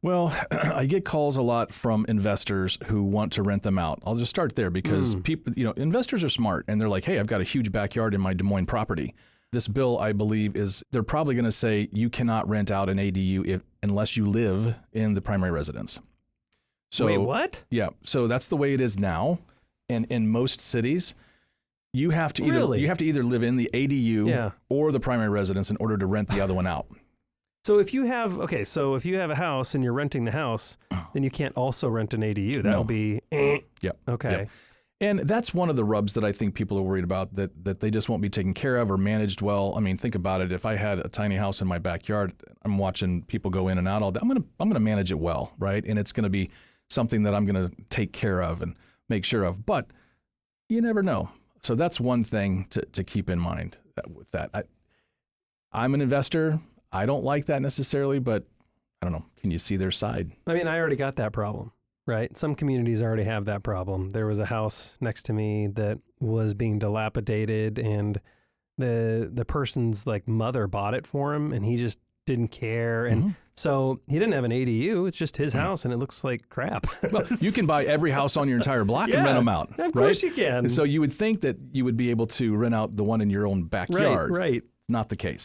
Well, I get calls a lot from investors who want to rent them out. I'll just start there because people, investors are smart and they're like, hey, I've got a huge backyard in my Des Moines property. This bill, I believe, they're probably going to say you cannot rent out an ADU unless you live in the primary residence. So, wait, what? Yeah. So that's the way it is now. And in most cities, you have to either live in the ADU or the primary residence in order to rent the other one out. So if you have a house and you're renting the house, then you can't also rent an ADU. That'll be Yep. Okay. Yep. And that's one of the rubs that I think people are worried about, that they just won't be taken care of or managed well. I mean, think about it. If I had a tiny house in my backyard, I'm watching people go in and out all day. I'm gonna manage it well, right? And it's gonna be something that I'm gonna take care of and make sure of. But you never know. So that's one thing to keep in mind with that. I'm an investor. I don't like that necessarily, but I don't know. Can you see their side? I mean, I already got that problem, right? Some communities already have that problem. There was a house next to me that was being dilapidated, and the person's like mother bought it for him, and he just didn't care. And so he didn't have an ADU. It's just his house, and it looks like crap. Well, you can buy every house on your entire block and rent them out. Of course you can. And so you would think that you would be able to rent out the one in your own backyard. Right. It's not the case.